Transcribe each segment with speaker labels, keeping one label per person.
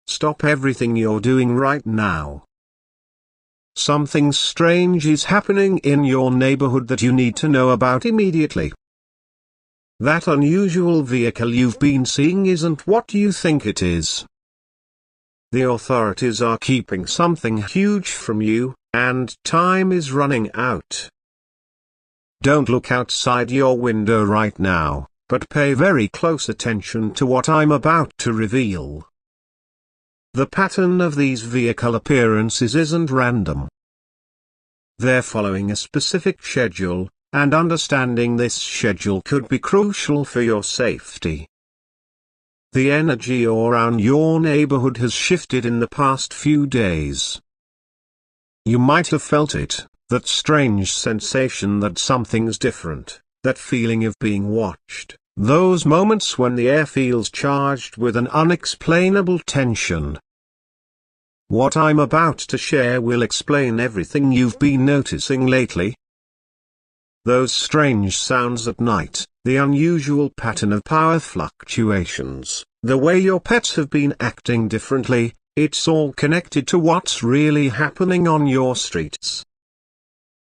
Speaker 1: Stop everything you're doing right now. Something strange is happening in your neighborhood that you need to know about immediately. That unusual vehicle you've been seeing isn't what you think it is. The authorities are keeping something huge from you, and time is running out. Don't look outside your window right now, but pay very close attention to what I'm about to reveal. The pattern of these vehicle appearances isn't random. They're following a specific schedule, and understanding this schedule could be crucial for your safety. The energy around your neighborhood has shifted in the past few days. You might have felt it, that strange sensation that something's different, that feeling of being watched, those moments when the air feels charged with an unexplainable tension. What I'm about to share will explain everything you've been noticing lately. Those strange sounds at night, the unusual pattern of power fluctuations, the way your pets have been acting differently, it's all connected to what's really happening on your streets.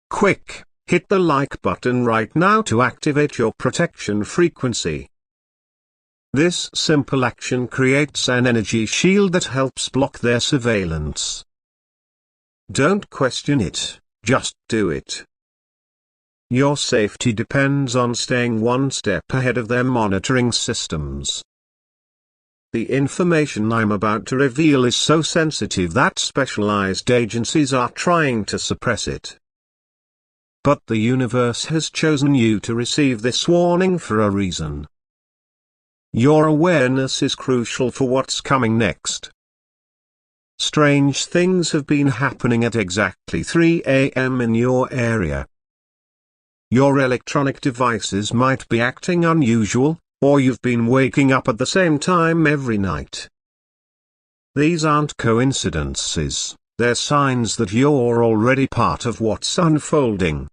Speaker 1: Quick, hit the like button right now to activate your protection frequency. This simple action creates an energy shield that helps block their surveillance. Don't question it, just do it. Your safety depends on staying one step ahead of their monitoring systems. The information I'm about to reveal is so sensitive that specialized agencies are trying to suppress it. But the universe has chosen you to receive this warning for a reason. Your awareness is crucial for what's coming next. Strange things have been happening at exactly 3 a.m. in your area. Your electronic devices might be acting unusual, or you've been waking up at the same time every night. These aren't coincidences, they're signs that you're already part of what's unfolding.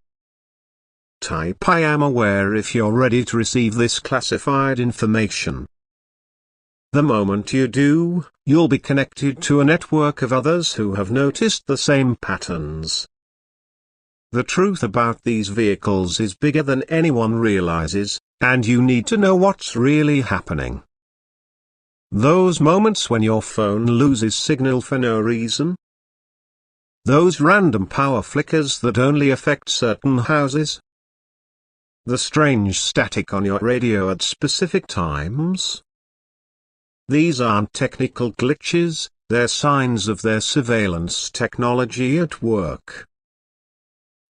Speaker 1: Type I am aware if you're ready to receive this classified information. The moment you do, you'll be connected to a network of others who have noticed the same patterns. The truth about these vehicles is bigger than anyone realizes, and you need to know what's really happening. Those moments when your phone loses signal for no reason. Those random power flickers that only affect certain houses. The strange static on your radio at specific times. These aren't technical glitches, they're signs of their surveillance technology at work.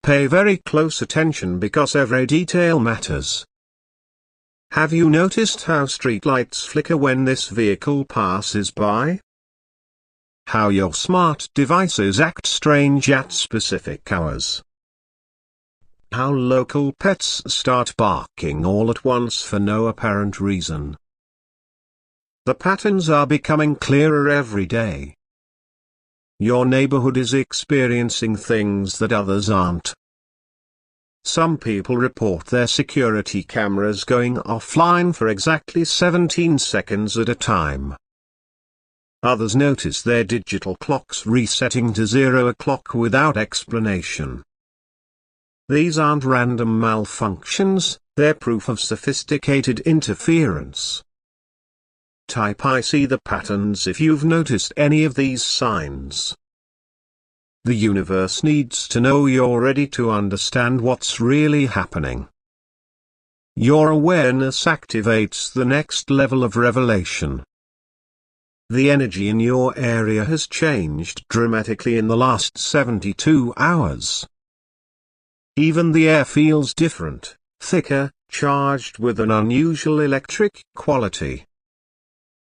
Speaker 1: Pay very close attention because every detail matters. Have you noticed how streetlights flicker when this vehicle passes by? How your smart devices act strange at specific hours? How local pets start barking all at once for no apparent reason? The patterns are becoming clearer every day. Your neighborhood is experiencing things that others aren't. Some people report their security cameras going offline for exactly 17 seconds at a time. Others notice their digital clocks resetting to 0 o'clock without explanation. These aren't random malfunctions, they're proof of sophisticated interference. Type I see the patterns if you've noticed any of these signs. The universe needs to know you're ready to understand what's really happening. Your awareness activates the next level of revelation. The energy in your area has changed dramatically in the last 72 hours. Even the air feels different, thicker, charged with an unusual electric quality.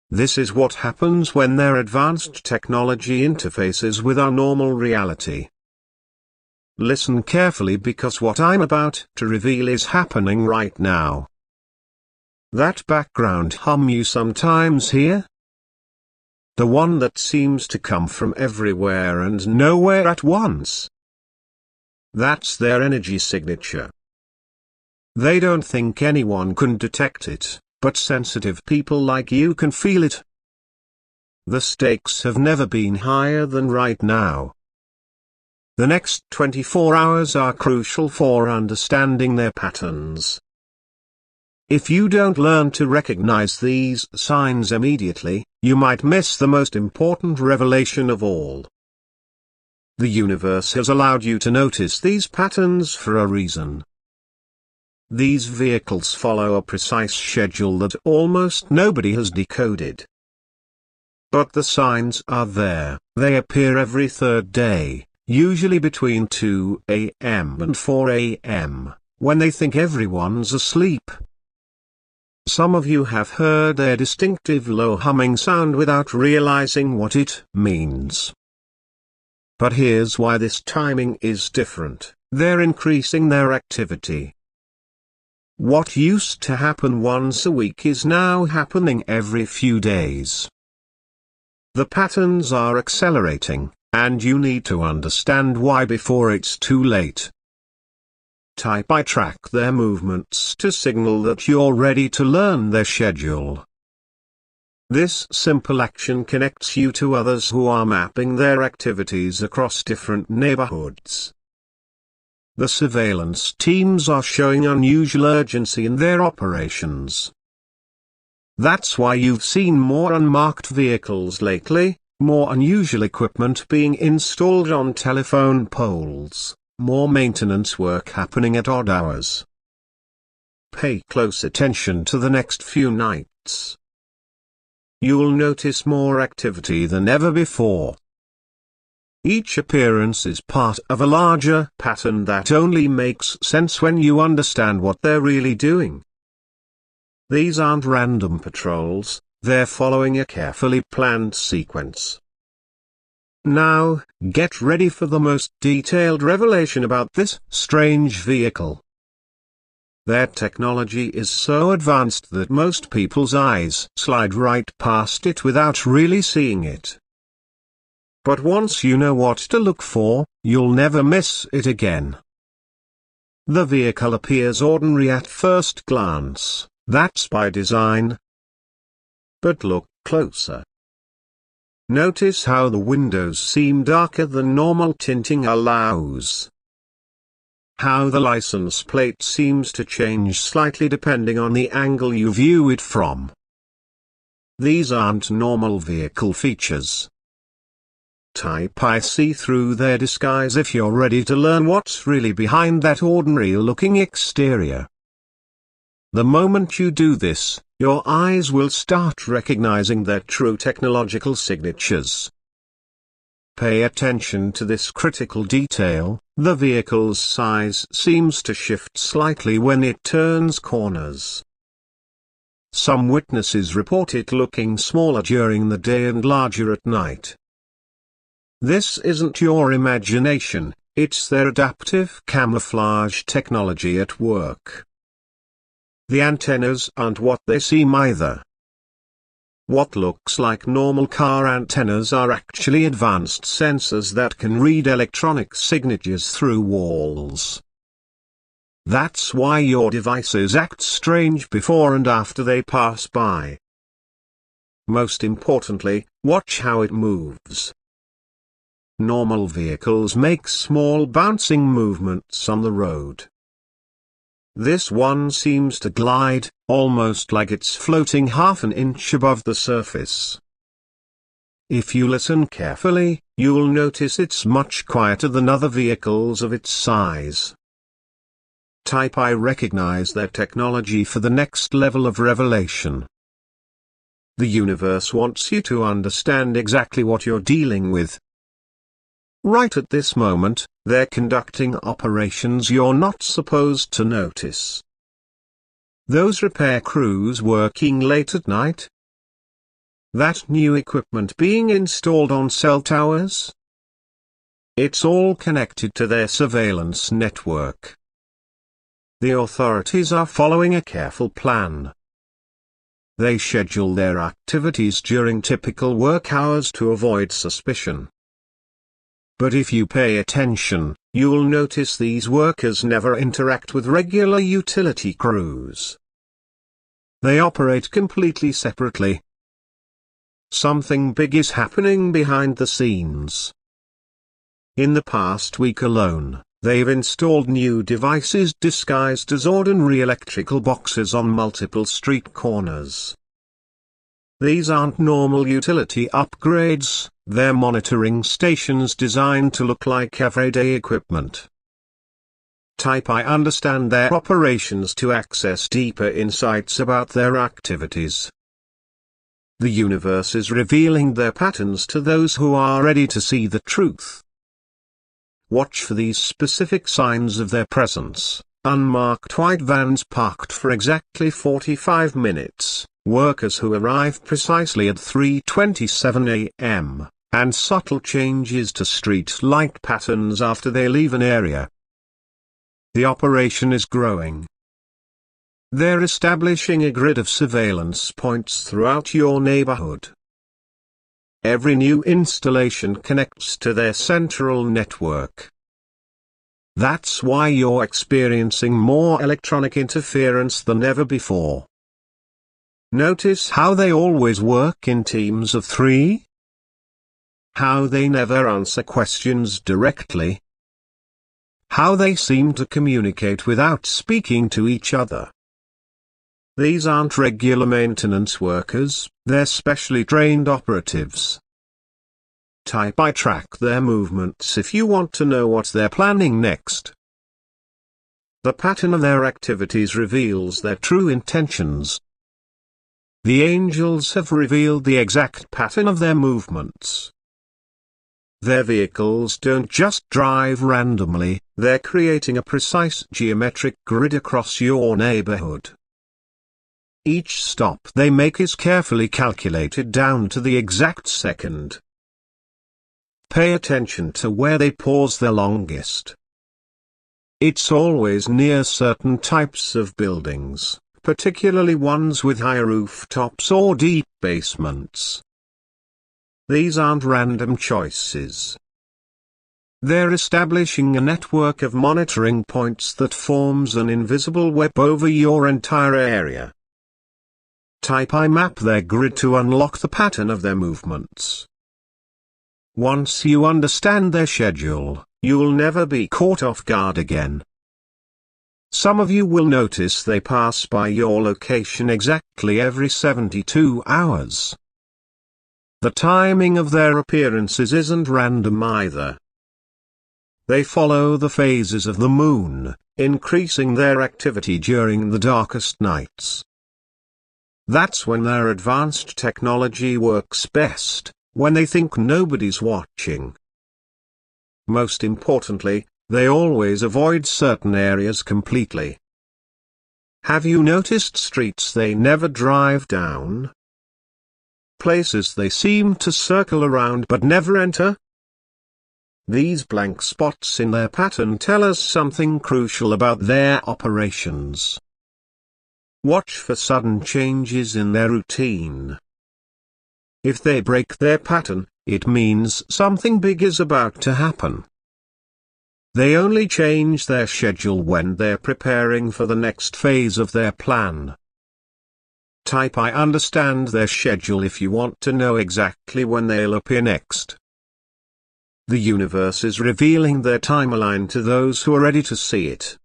Speaker 1: This is what happens when their advanced technology interfaces with our normal reality. Listen carefully because what I'm about to reveal is happening right now. That background hum you sometimes hear? The one that seems to come from everywhere and nowhere at once. That's their energy signature. They don't think anyone can detect it, but sensitive people like you can feel it. The stakes have never been higher than right now. The next 24 hours are crucial for understanding their patterns. If you don't learn to recognize these signs immediately, you might miss the most important revelation of all. The universe has allowed you to notice these patterns for a reason. These vehicles follow a precise schedule that almost nobody has decoded. But the signs are there. They appear every third day, usually between 2 a.m. and 4 a.m., when they think everyone's asleep. Some of you have heard their distinctive low humming sound without realizing what it means. But here's why this timing is different: they're increasing their activity. What used to happen once a week is now happening every few days. The patterns are accelerating, and you need to understand why before it's too late. I track their movements to signal that you're ready to learn their schedule. This simple action connects you to others who are mapping their activities across different neighborhoods. The surveillance teams are showing unusual urgency in their operations. That's why you've seen more unmarked vehicles lately, more unusual equipment being installed on telephone poles, more maintenance work happening at odd hours. Pay close attention to the next few nights. You'll notice more activity than ever before. Each appearance is part of a larger pattern that only makes sense when you understand what they're really doing. These aren't random patrols, they're following a carefully planned sequence. Now, get ready for the most detailed revelation about this strange vehicle. Their technology is so advanced that most people's eyes slide right past it without really seeing it. But once you know what to look for, you'll never miss it again. The vehicle appears ordinary at first glance, that's by design. But look closer. Notice how the windows seem darker than normal tinting allows. How the license plate seems to change slightly depending on the angle you view it from. These aren't normal vehicle features. I see through their disguise if you're ready to learn what's really behind that ordinary-looking exterior. The moment you do this, your eyes will start recognizing their true technological signatures. Pay attention to this critical detail: the vehicle's size seems to shift slightly when it turns corners. Some witnesses report it looking smaller during the day and larger at night. This isn't your imagination, it's their adaptive camouflage technology at work. The antennas aren't what they seem either. What looks like normal car antennas are actually advanced sensors that can read electronic signatures through walls. That's why your devices act strange before and after they pass by. Most importantly, watch how it moves. Normal vehicles make small bouncing movements on the road. This one seems to glide, almost like it's floating half an inch above the surface. If you listen carefully, you'll notice it's much quieter than other vehicles of its size. I recognize their technology for the next level of revelation. The universe wants you to understand exactly what you're dealing with. Right at this moment, they're conducting operations you're not supposed to notice. Those repair crews working late at night? That new equipment being installed on cell towers? It's all connected to their surveillance network. The authorities are following a careful plan. They schedule their activities during typical work hours to avoid suspicion. But if you pay attention, you'll notice these workers never interact with regular utility crews. They operate completely separately. something big is happening behind the scenes. In the past week alone, they've installed new devices disguised as ordinary electrical boxes on multiple street corners. These aren't normal utility upgrades, they're monitoring stations designed to look like everyday equipment. Type I understand their operations to access deeper insights about their activities. The universe is revealing their patterns to those who are ready to see the truth. Watch for these specific signs of their presence. Unmarked white vans parked for exactly 45 minutes, workers who arrive precisely at 3:27 a.m., and subtle changes to street light patterns after they leave an area. The operation is growing. They're establishing a grid of surveillance points throughout your neighborhood. Every new installation connects to their central network. That's why you're experiencing more electronic interference than ever before. Notice how they always work in teams of 3? How they never answer questions directly. How they seem to communicate without speaking to each other. These aren't regular maintenance workers, they're specially trained operatives. Type I track their movements if you want to know what they're planning next. The pattern of their activities reveals their true intentions. The angels have revealed the exact pattern of their movements. Their vehicles don't just drive randomly, they're creating a precise geometric grid across your neighborhood. Each stop they make is carefully calculated down to the exact second. Pay attention to where they pause the longest. It's always near certain types of buildings, particularly ones with high rooftops or deep basements. These aren't random choices. They're establishing a network of monitoring points that forms an invisible web over your entire area. Type I map their grid to unlock the pattern of their movements. Once you understand their schedule, you'll never be caught off guard again. Some of you will notice they pass by your location exactly every 72 hours. The timing of their appearances isn't random either. They follow the phases of the moon, increasing their activity during the darkest nights. That's when their advanced technology works best, when they think nobody's watching. Most importantly, they always avoid certain areas completely. Have you noticed streets they never drive down? Places they seem to circle around but never enter? These blank spots in their pattern tell us something crucial about their operations. Watch for sudden changes in their routine. If they break their pattern, it means something big is about to happen. They only change their schedule when they're preparing for the next phase of their plan. Type I understand their schedule if you want to know exactly when they'll appear next. The universe is revealing their timeline to those who are ready to see it.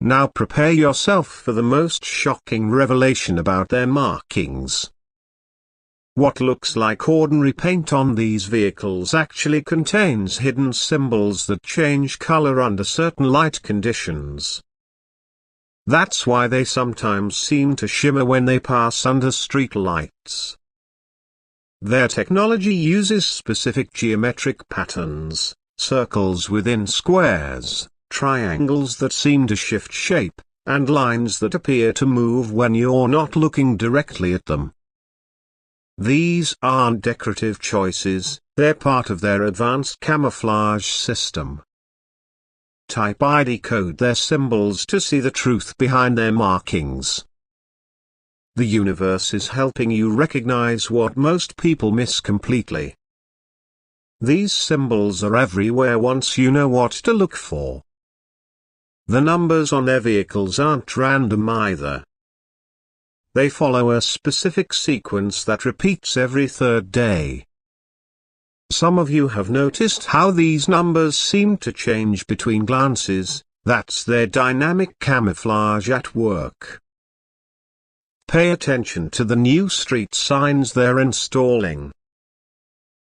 Speaker 1: Now prepare yourself for the most shocking revelation about their markings. What looks like ordinary paint on these vehicles actually contains hidden symbols that change color under certain light conditions. That's why they sometimes seem to shimmer when they pass under street lights. Their technology uses specific geometric patterns, circles within squares, triangles that seem to shift shape, and lines that appear to move when you're not looking directly at them. These aren't decorative choices, they're part of their advanced camouflage system. Type I decode their symbols to see the truth behind their markings. The universe is helping you recognize what most people miss completely. These symbols are everywhere once you know what to look for. The numbers on their vehicles aren't random either. They follow a specific sequence that repeats every third day. Some of you have noticed how these numbers seem to change between glances. That's their dynamic camouflage at work. Pay attention to the new street signs they're installing.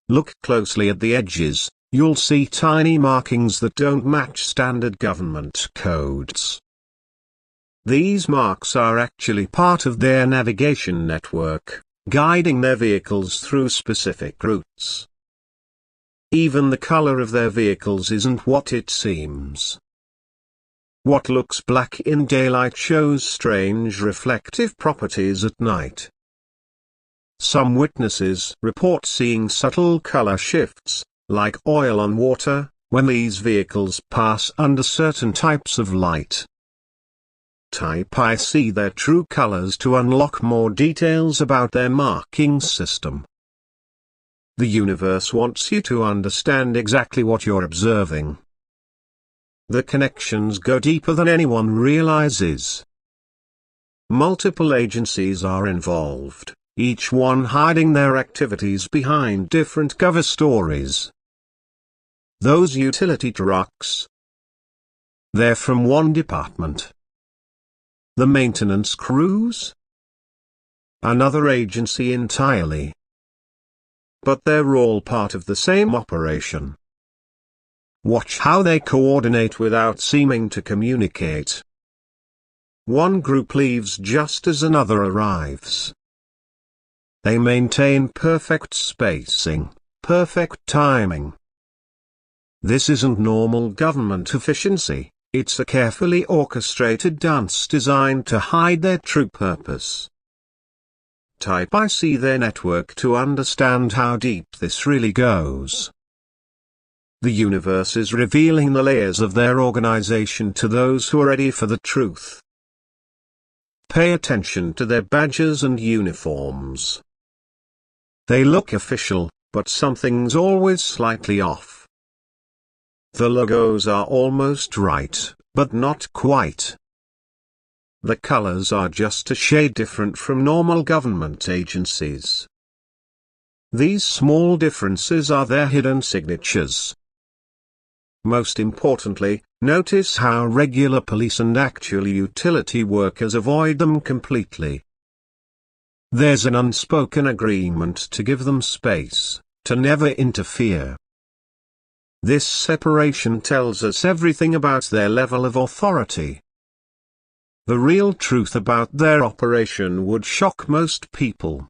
Speaker 1: Look closely at the edges. You'll see tiny markings that don't match standard government codes. These marks are actually part of their navigation network, guiding their vehicles through specific routes. Even the color of their vehicles isn't what it seems. What looks black in daylight shows strange reflective properties at night. Some witnesses report seeing subtle color shifts, like oil on water, when these vehicles pass under certain types of light. Type I see their true colors to unlock more details about their marking system. The universe wants you to understand exactly what you're observing. The connections go deeper than anyone realizes. Multiple agencies are involved, each one hiding their activities behind different cover stories. Those utility trucks, they're from one department. The maintenance crews, another agency entirely. But they're all part of the same operation. Watch how they coordinate without seeming to communicate. One group leaves just as another arrives. They maintain perfect spacing, perfect timing. This isn't normal government efficiency, it's a carefully orchestrated dance designed to hide their true purpose. Type I see their network to understand how deep this really goes. The universe is revealing the layers of their organization to those who are ready for the truth. Pay attention to their badges and uniforms. They look official, but something's always slightly off. The logos are almost right, but not quite. The colors are just a shade different from normal government agencies. These small differences are their hidden signatures. Most importantly, notice how regular police and actual utility workers avoid them completely. There's an unspoken agreement to give them space, to never interfere. This separation tells us everything about their level of authority. The real truth about their operation would shock most people.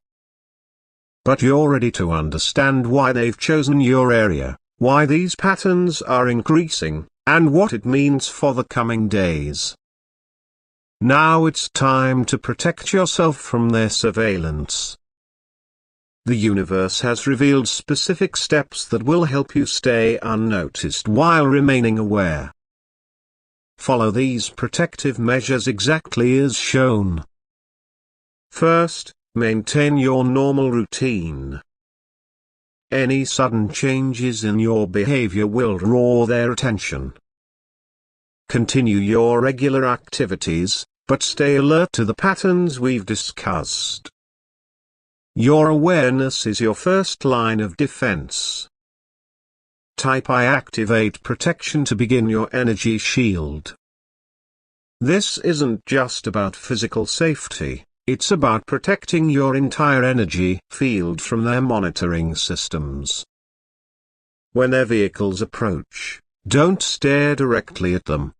Speaker 1: But you're ready to understand why they've chosen your area, why these patterns are increasing, and what it means for the coming days. Now it's time to protect yourself from their surveillance. The universe has revealed specific steps that will help you stay unnoticed while remaining aware. Follow these protective measures exactly as shown. First, maintain your normal routine. Any sudden changes in your behavior will draw their attention. Continue your regular activities, but stay alert to the patterns we've discussed. Your awareness is your first line of defense. Type I activate protection to begin your energy shield. This isn't just about physical safety, it's about protecting your entire energy field from their monitoring systems. When their vehicles approach, don't stare directly at them.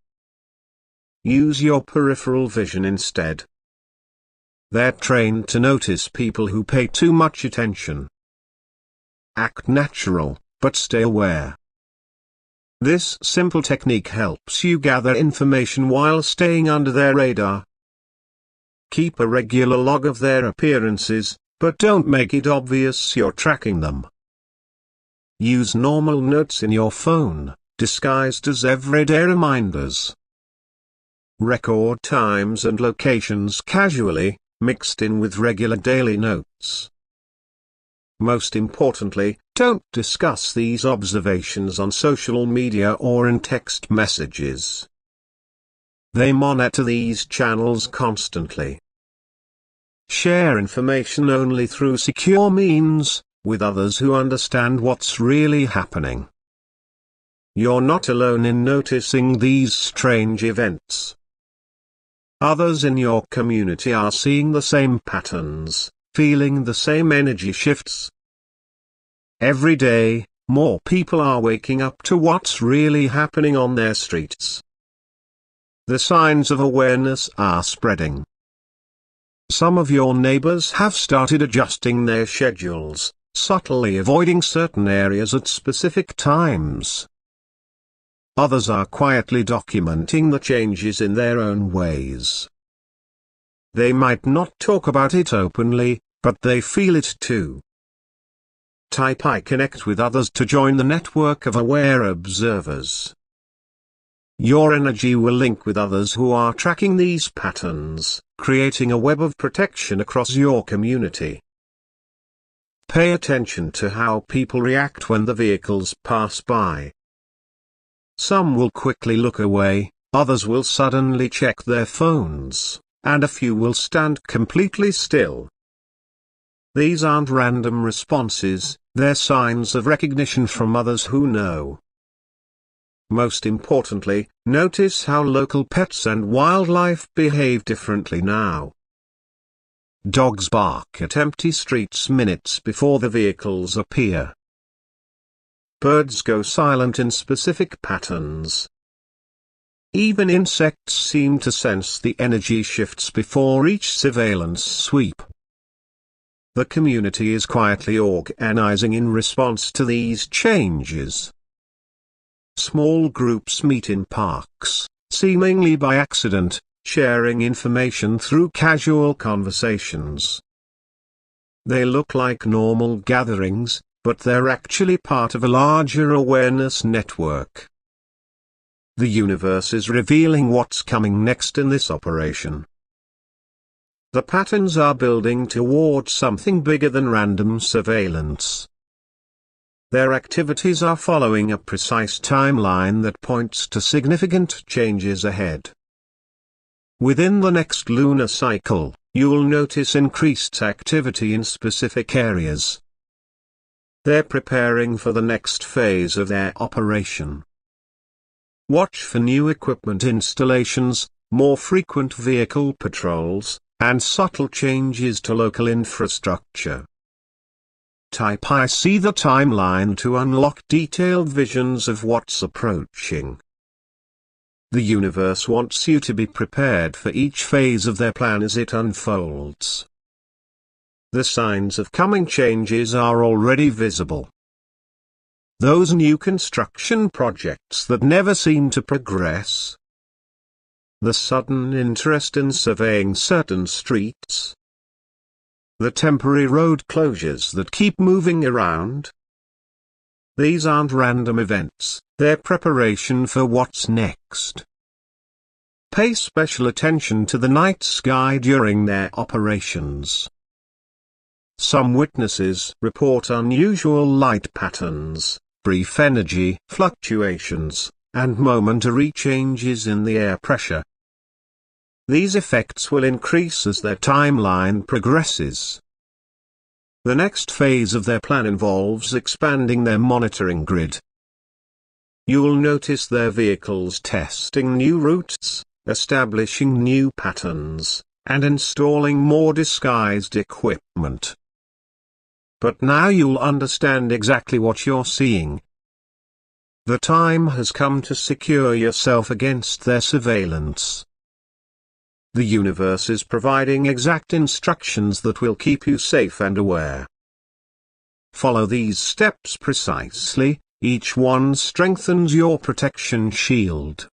Speaker 1: Use your peripheral vision instead. They're trained to notice people who pay too much attention. Act natural, but stay aware. This simple technique helps you gather information while staying under their radar. Keep a regular log of their appearances, but don't make it obvious you're tracking them. Use normal notes in your phone, disguised as everyday reminders. Record times and locations casually, mixed in with regular daily notes. Most importantly, don't discuss these observations on social media or in text messages. They monitor these channels constantly. Share information only through secure means, with others who understand what's really happening. You're not alone in noticing these strange events. Others in your community are seeing the same patterns, feeling the same energy shifts. Every day, more people are waking up to what's really happening on their streets. The signs of awareness are spreading. Some of your neighbors have started adjusting their schedules, subtly avoiding certain areas at specific times. Others are quietly documenting the changes in their own ways. They might not talk about it openly, but they feel it too. Type I connect with others to join the network of aware observers. Your energy will link with others who are tracking these patterns, creating a web of protection across your community. Pay attention to how people react when the vehicles pass by. Some will quickly look away, others will suddenly check their phones, and a few will stand completely still. These aren't random responses, they're signs of recognition from others who know. Most importantly, notice how local pets and wildlife behave differently now. Dogs bark at empty streets minutes before the vehicles appear. Birds go silent in specific patterns. Even insects seem to sense the energy shifts before each surveillance sweep. The community is quietly organizing in response to these changes. Small groups meet in parks, seemingly by accident, sharing information through casual conversations. They look like normal gatherings, but they're actually part of a larger awareness network. The universe is revealing what's coming next in this operation. The patterns are building towards something bigger than random surveillance. Their activities are following a precise timeline that points to significant changes ahead. Within the next lunar cycle, you'll notice increased activity in specific areas. They're preparing for the next phase of their operation. Watch for new equipment installations, more frequent vehicle patrols, and subtle changes to local infrastructure. Type I see the timeline to unlock detailed visions of what's approaching. The universe wants you to be prepared for each phase of their plan as it unfolds. The signs of coming changes are already visible. Those new construction projects that never seem to progress. The sudden interest in surveying certain streets. The temporary road closures that keep moving around. These aren't random events, they're preparation for what's next. Pay special attention to the night sky during their operations. Some witnesses report unusual light patterns, brief energy fluctuations, and momentary changes in the air pressure. These effects will increase as their timeline progresses. The next phase of their plan involves expanding their monitoring grid. You'll notice their vehicles testing new routes, establishing new patterns, and installing more disguised equipment. But now you'll understand exactly what you're seeing. The time has come to secure yourself against their surveillance. The universe is providing exact instructions that will keep you safe and aware. Follow these steps precisely, each one strengthens your protection shield.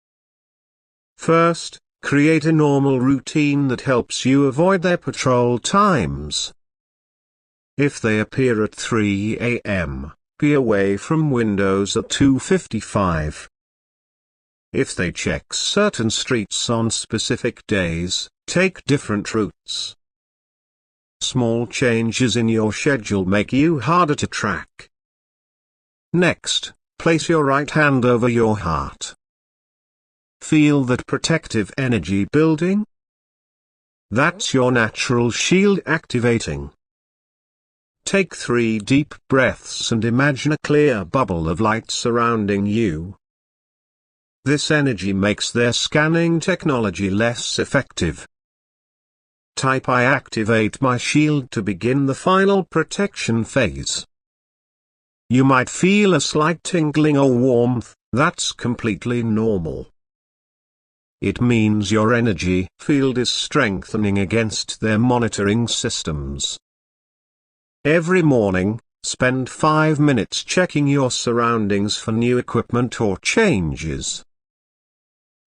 Speaker 1: First, create a normal routine that helps you avoid their patrol times. If they appear at 3 a.m., be away from windows at 2:55. If they check certain streets on specific days, take different routes. Small changes in your schedule make you harder to track. Next, place your right hand over your heart. Feel that protective energy building. That's your natural shield activating. Take 3 deep breaths and imagine a clear bubble of light surrounding you. This energy makes their scanning technology less effective. Type I activate my shield to begin the final protection phase. You might feel a slight tingling or warmth. That's completely normal. It means your energy field is strengthening against their monitoring systems. Every morning, spend 5 minutes checking your surroundings for new equipment or changes.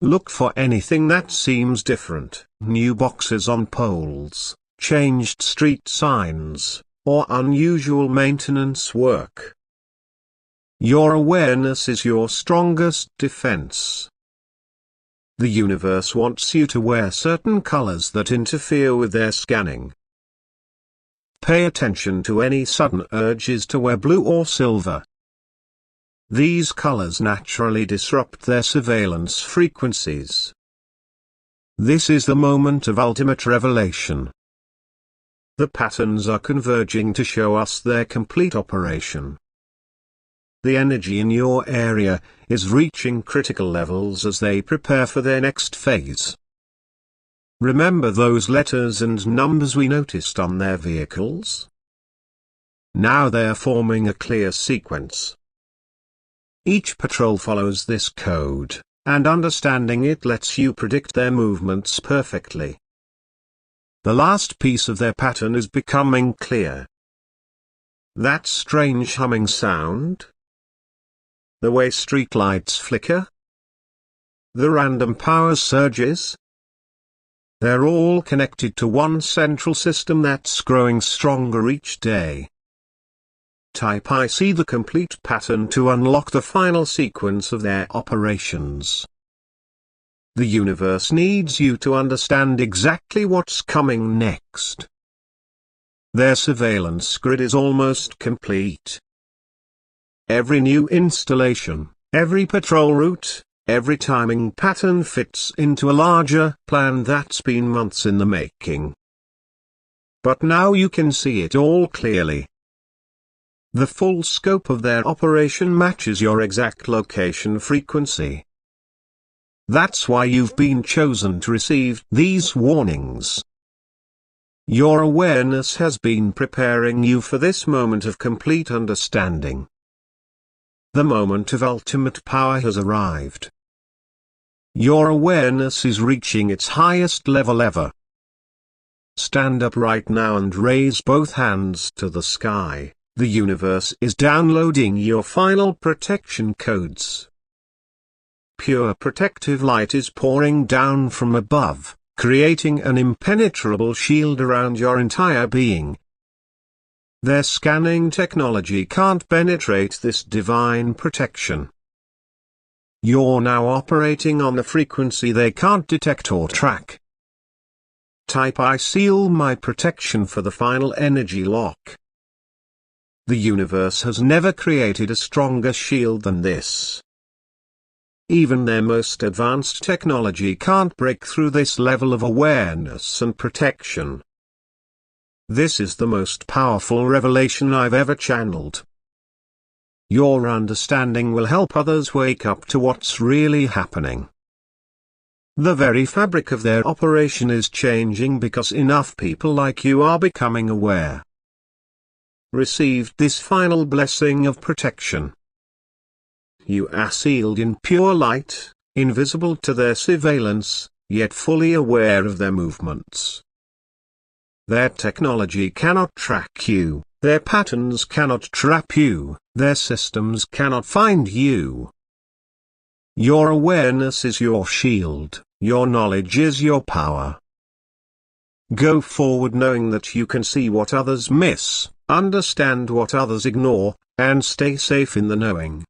Speaker 1: Look for anything that seems different, new boxes on poles, changed street signs, or unusual maintenance work. Your awareness is your strongest defense. The universe wants you to wear certain colors that interfere with their scanning. Pay attention to any sudden urges to wear blue or silver. These colors naturally disrupt their surveillance frequencies. This is the moment of ultimate revelation. The patterns are converging to show us their complete operation. The energy in your area is reaching critical levels as they prepare for their next phase. Remember those letters and numbers we noticed on their vehicles? Now they're forming a clear sequence. Each patrol follows this code, and understanding it lets you predict their movements perfectly. The last piece of their pattern is becoming clear. That strange humming sound? The way streetlights flicker? The random power surges? They're all connected to one central system that's growing stronger each day. Type I see the complete pattern to unlock the final sequence of their operations. The universe needs you to understand exactly what's coming next. Their surveillance grid is almost complete. Every new installation, every patrol route, every timing pattern fits into a larger plan that's been months in the making. But now you can see it all clearly. The full scope of their operation matches your exact location frequency. That's why you've been chosen to receive these warnings. Your awareness has been preparing you for this moment of complete understanding. The moment of ultimate power has arrived. Your awareness is reaching its highest level ever. Stand up right now and raise both hands to the sky. The universe is downloading your final protection codes. Pure protective light is pouring down from above, creating an impenetrable shield around your entire being. Their scanning technology can't penetrate this divine protection. You're now operating on a frequency they can't detect or track. Type I seal my protection for the final energy lock. The universe has never created a stronger shield than this. Even their most advanced technology can't break through this level of awareness and protection. This is the most powerful revelation I've ever channeled. Your understanding will help others wake up to what's really happening. The very fabric of their operation is changing because enough people like you are becoming aware. Received this final blessing of protection. You are sealed in pure light, invisible to their surveillance, yet fully aware of their movements. Their technology cannot track you, their patterns cannot trap you, their systems cannot find you. Your awareness is your shield, your knowledge is your power. Go forward knowing that you can see what others miss, understand what others ignore, and stay safe in the knowing.